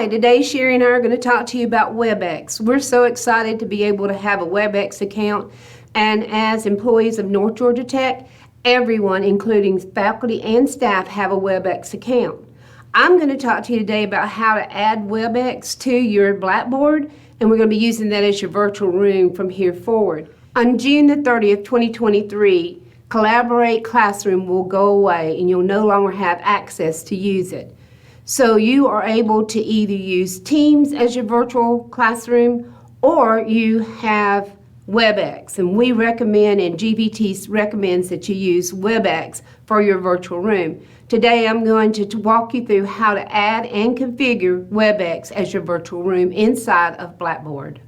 Hi, today Sherry and I are going to talk to you about Webex. We're so excited to be able to have a Webex account, and as employees of North Georgia Tech, everyone, including faculty and staff, have a Webex account. I'm going to talk to you today about how to add Webex to your Blackboard, and we're going to be using that as your virtual room from here forward. On June the 30th, 2023, Collaborate Classroom will go away and you'll no longer have access to use it. So you are able to either use Teams as your virtual classroom, or you have Webex, and we recommend, and GVT recommends, that you use Webex for your virtual room. Today I'm going to walk you through how to add and configure Webex as your virtual room inside of Blackboard.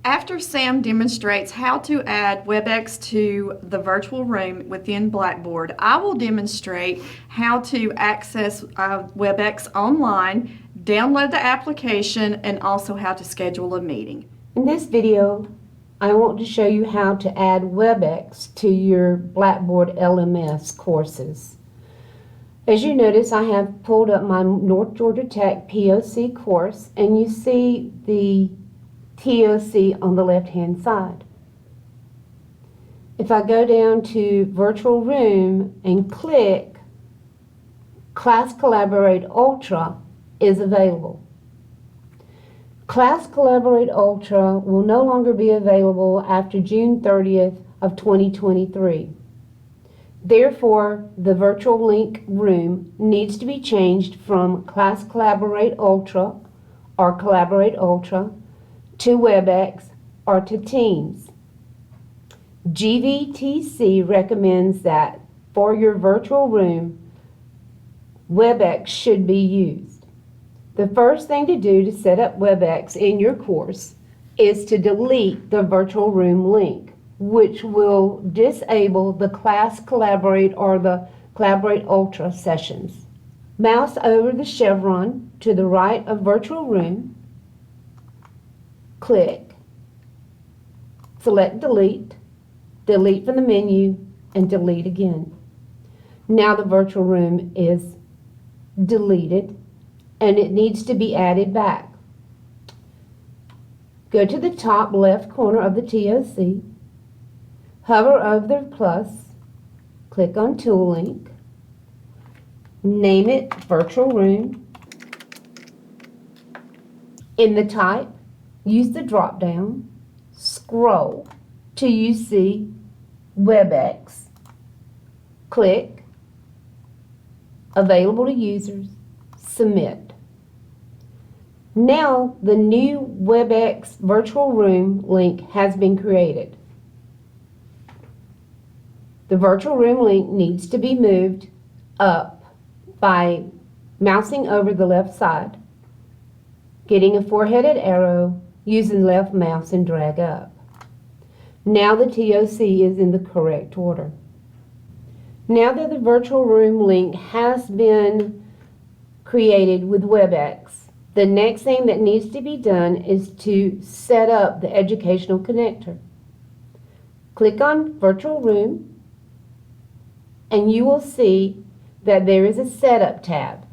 After Sam demonstrates how to add Webex to the virtual room within Blackboard, I will demonstrate how to access Webex online, download the application, and also how to schedule a meeting. In this video, I want to show you how to add Webex to your Blackboard LMS courses. As you notice, I have pulled up my North Georgia Tech POC course, and you see the TOC on the left-hand side. If I go down to Virtual Room and click, Class Collaborate Ultra is available. Class Collaborate Ultra will no longer be available after June 30th of 2023. Therefore, the virtual link room needs to be changed from Class Collaborate Ultra or Collaborate Ultra to Webex or to Teams. GVTC recommends that for your virtual room, Webex should be used. The first thing to do to set up Webex in your course is to delete the virtual room link, which will disable the Class Collaborate or the Collaborate Ultra sessions. Mouse over the chevron to the right of Virtual Room, click, select Delete, delete from the menu, and delete again. Now the virtual room is deleted and it needs to be added back. Go to the top left corner of the TOC, hover over the plus, click on Tool Link, name it Virtual Room. In the type, use the drop down, scroll till you see Webex, click, Available to Users, Submit. Now the new Webex virtual room link has been created. The virtual room link needs to be moved up by mousing over the left side, getting a four-headed arrow, using left mouse and drag up. Now the TOC is in the correct order. Now that the virtual room link has been created with Webex, the next thing that needs to be done is to set up the educational connector. Click on Virtual Room and you will see that there is a Setup tab.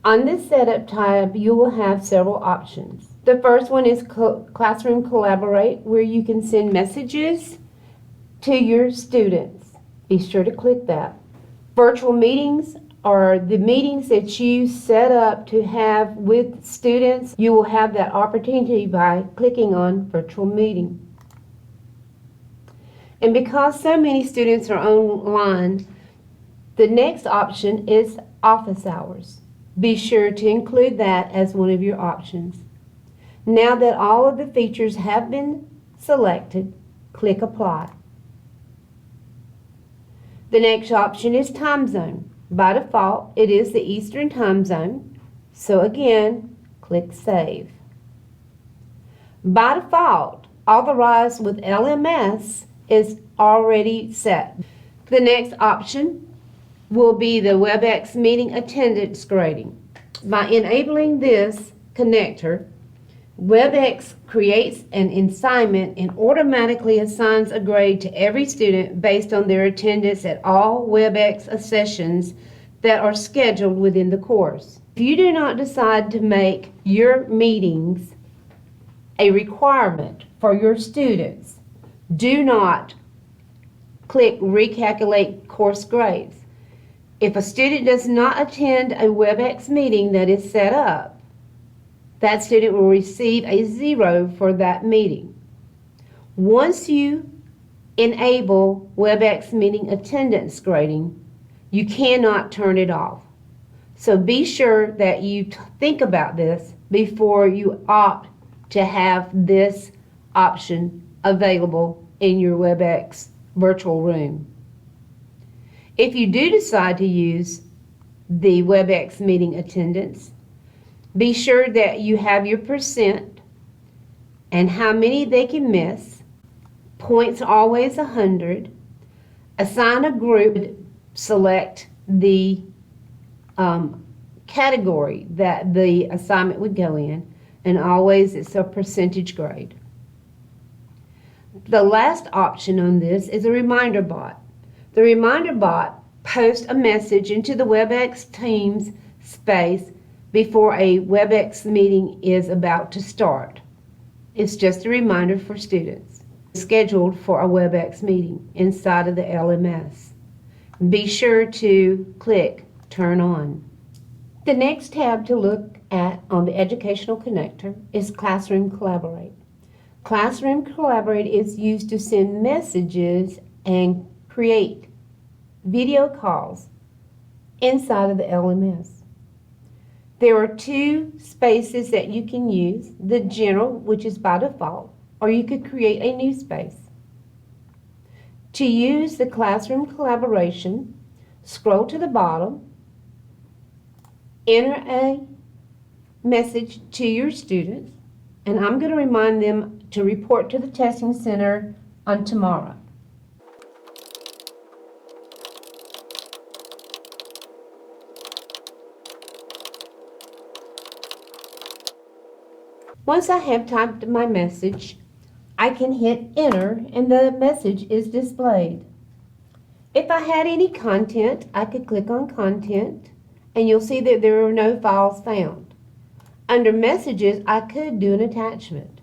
On this Setup tab, you will have several options. The first one is Classroom Collaborate, where you can send messages to your students. Be sure to click that. Virtual meetings are the meetings that you set up to have with students. You will have that opportunity by clicking on Virtual Meeting. And because so many students are online, the next option is Office Hours. Be sure to include that as one of your options. Now that all of the features have been selected, click Apply. The next option is Time Zone. By default, it is the Eastern Time Zone. So again, click Save. By default, Authorize with LMS is already set. The next option will be the Webex meeting attendance grading. By enabling this connector, Webex creates an assignment and automatically assigns a grade to every student based on their attendance at all Webex sessions that are scheduled within the course. If you do not decide to make your meetings a requirement for your students, do not click recalculate course grades. If a student does not attend a Webex meeting that is set up, that student will receive a 0 for that meeting. Once you enable Webex meeting attendance grading, you cannot turn it off. So be sure that you think about this before you opt to have this option available in your Webex virtual room. If you do decide to use the Webex meeting attendance, be sure that you have your percent and how many they can miss. Points always 100. Assign a group, select the category that the assignment would go in, and always it's a percentage grade. The last option on this is a reminder bot. The reminder bot posts a message into the Webex Teams space before a Webex meeting is about to start. It's just a reminder for students scheduled for a Webex meeting inside of the LMS. Be sure to click Turn On. The next tab to look at on the Educational Connector is Classroom Collaborate. Classroom Collaborate is used to send messages and create video calls inside of the LMS. There are two spaces that you can use, the general, which is by default, or you could create a new space. To use the classroom collaboration, scroll to the bottom, enter a message to your students, and I'm going to remind them to report to the testing center on tomorrow. Once I have typed my message, I can hit enter and the message is displayed. If I had any content, I could click on content and you'll see that there are no files found. Under messages, I could do an attachment.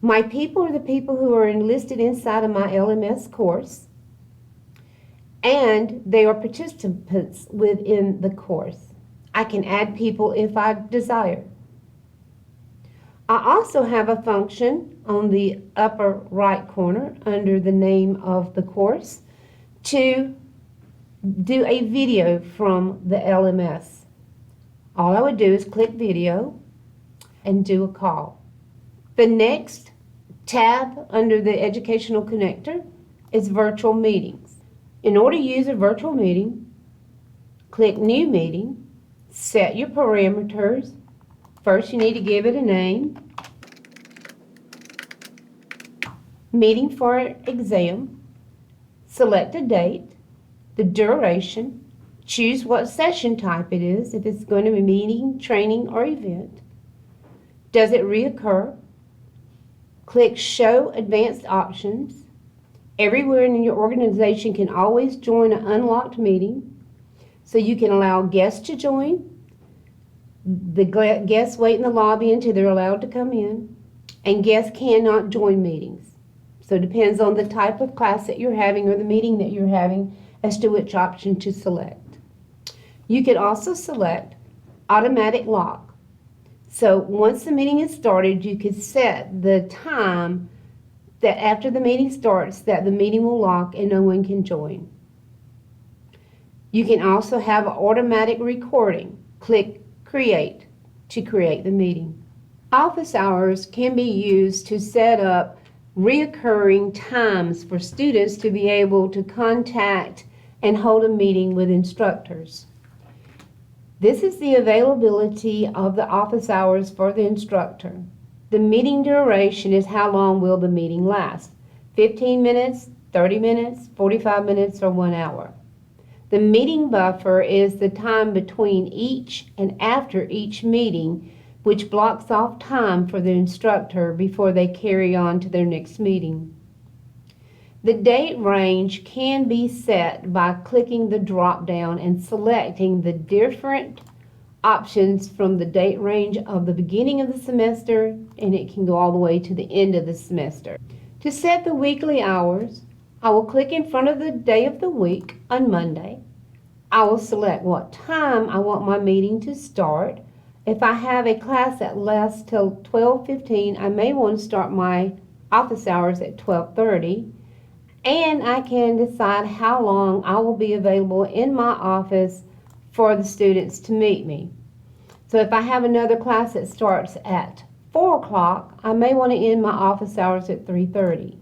My people are the people who are enlisted inside of my LMS course, and they are participants within the course. I can add people if I desire. I also have a function on the upper right corner under the name of the course to do a video from the LMS. All I would do is click video and do a call. The next tab under the Educational Connector is Virtual Meetings. In order to use a virtual meeting, click New Meeting, set your parameters. First, you need to give it a name. Meeting for exam. Select a date, the duration, choose what session type it is, if it's going to be meeting, training, or event. Does it reoccur? Click Show Advanced Options. Everywhere in your organization can always join an unlocked meeting, so you can allow guests to join. The guests wait in the lobby until they're allowed to come in, and guests cannot join meetings. So it depends on the type of class that you're having or the meeting that you're having as to which option to select. You can also select Automatic Lock. So once the meeting is started, you can set the time that after the meeting starts that the meeting will lock and no one can join. You can also have an automatic recording. Click Create to create the meeting. Office hours can be used to set up reoccurring times for students to be able to contact and hold a meeting with instructors. This is the availability of the office hours for the instructor. The meeting duration is how long will the meeting last. 15 minutes, 30 minutes, 45 minutes, or 1 hour. The meeting buffer is the time between each and after each meeting, which blocks off time for the instructor before they carry on to their next meeting. The date range can be set by clicking the drop down and selecting the different options from the date range of the beginning of the semester, and it can go all the way to the end of the semester. To set the weekly hours, I will click in front of the day of the week on Monday. I will select what time I want my meeting to start. If I have a class that lasts till 12:15, I may want to start my office hours at 12:30, and I can decide how long I will be available in my office for the students to meet me. So if I have another class that starts at 4 o'clock, I may want to end my office hours at 3:30.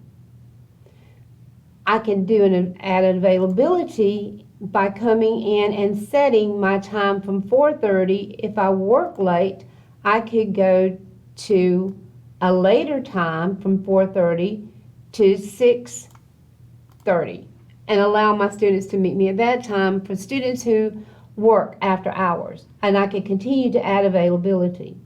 I can do an added availability by coming in and setting my time from 4:30. If I work late, I could go to a later time from 4:30 to 6:30 and allow my students to meet me at that time for students who work after hours. And I can continue to add availability.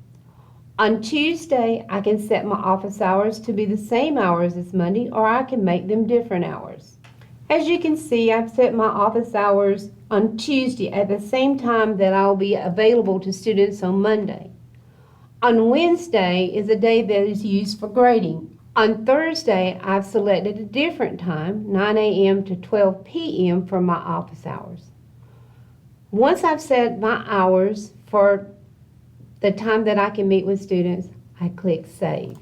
On Tuesday, I can set my office hours to be the same hours as Monday, or I can make them different hours. As you can see, I've set my office hours on Tuesday at the same time that I'll be available to students on Monday. On Wednesday is a day that is used for grading. On Thursday, I've selected a different time, 9 a.m. to 12 p.m. for my office hours. Once I've set my hours for the time that I can meet with students, I click Save.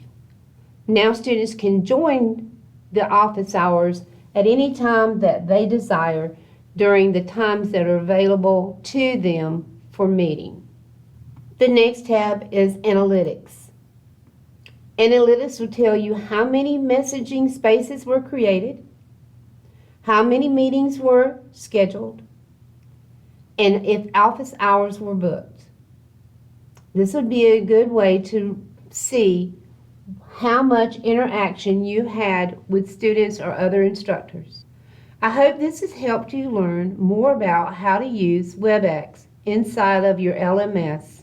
Now students can join the office hours at any time that they desire during the times that are available to them for meeting. The next tab is Analytics. Analytics will tell you how many messaging spaces were created, how many meetings were scheduled, and if office hours were booked. This would be a good way to see how much interaction you had with students or other instructors. I hope this has helped you learn more about how to use Webex inside of your LMS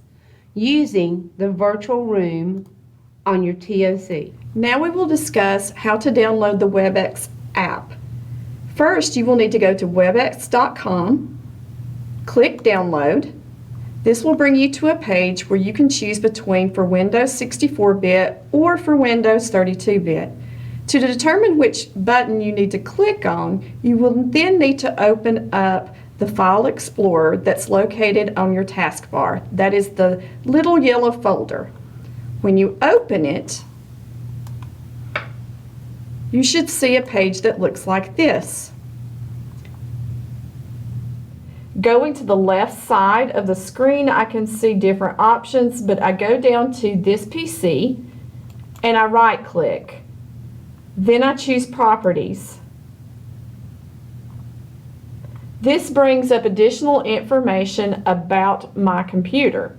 using the virtual room on your TOC. Now we will discuss how to download the Webex app. First, you will need to go to webex.com, click Download. This will bring you to a page where you can choose between for Windows 64-bit or for Windows 32-bit. To determine which button you need to click on, you will then need to open up the File Explorer that's located on your taskbar. That is the little yellow folder. When you open it, you should see a page that looks like this. Going to the left side of the screen, I can see different options, but I go down to this PC and I right click. Then I choose Properties. This brings up additional information about my computer.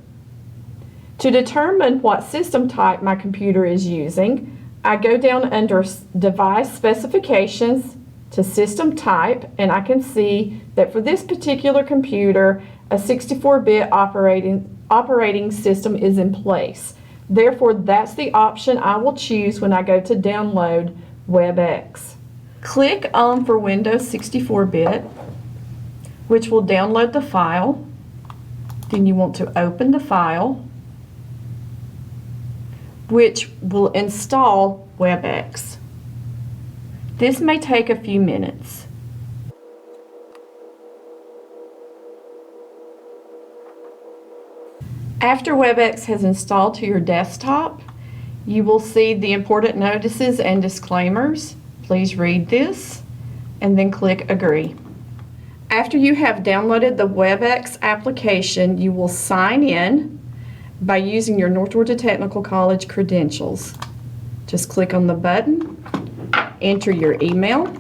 To determine what system type my computer is using, I go down under Device Specifications to System Type, and I can see that for this particular computer, a 64-bit operating system is in place. Therefore, that's the option I will choose when I go to download Webex. Click on for Windows 64-bit, which will download the file. Then you want to open the file, which will install Webex. This may take a few minutes. After Webex has installed to your desktop, you will see the important notices and disclaimers. Please read this and then click Agree. After you have downloaded the Webex application, you will sign in by using your North Georgia Technical College credentials. Just click on the button, enter your email,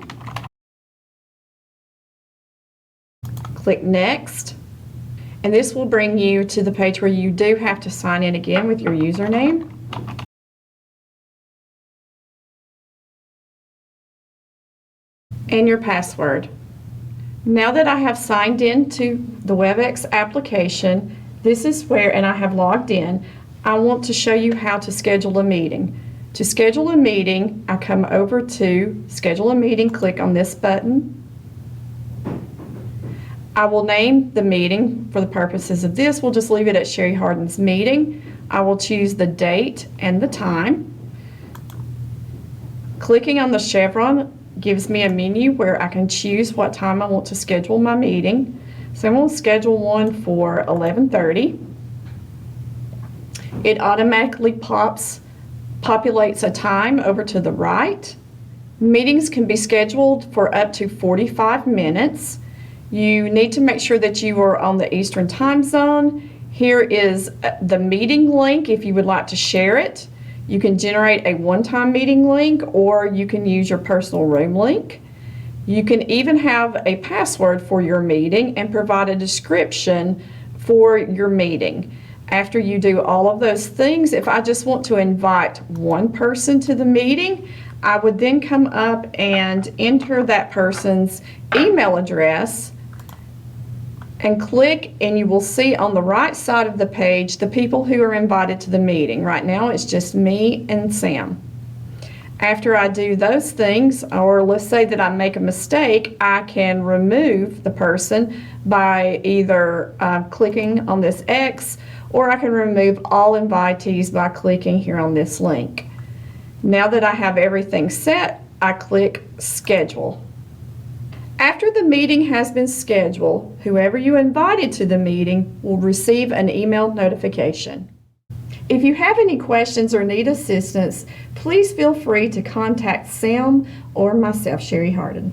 click Next, and this will bring you to the page where you do have to sign in again with your username. And your password. Now that I have signed in to the Webex application, this is where, and I have logged in, I want to show you how to schedule a meeting. To schedule a meeting, I come over to Schedule a Meeting, click on this button. I will name the meeting for the purposes of this. We'll just leave it at Sherry Hardin's meeting. I will choose the date and the time. Clicking on the chevron gives me a menu where I can choose what time I want to schedule my meeting. So I'm going to schedule one for 11:30. It automatically populates a time over to the right. Meetings can be scheduled for up to 45 minutes. You need to make sure that you are on the Eastern time zone. Here is the meeting link if you would like to share it. You can generate a one-time meeting link, or you can use your personal room link. You can even have a password for your meeting and provide a description for your meeting. After you do all of those things, if I just want to invite one person to the meeting, I would then come up and enter that person's email address and click, and you will see on the right side of the page the people who are invited to the meeting. Right now it's just me and Sam. After I do those things, or let's say that I make a mistake, I can remove the person by either clicking on this X, or I can remove all invitees by clicking here on this link. Now that I have everything set, I click Schedule. After the meeting has been scheduled, whoever you invited to the meeting will receive an email notification. If you have any questions or need assistance, please feel free to contact Sam or myself, Sherry Hardin.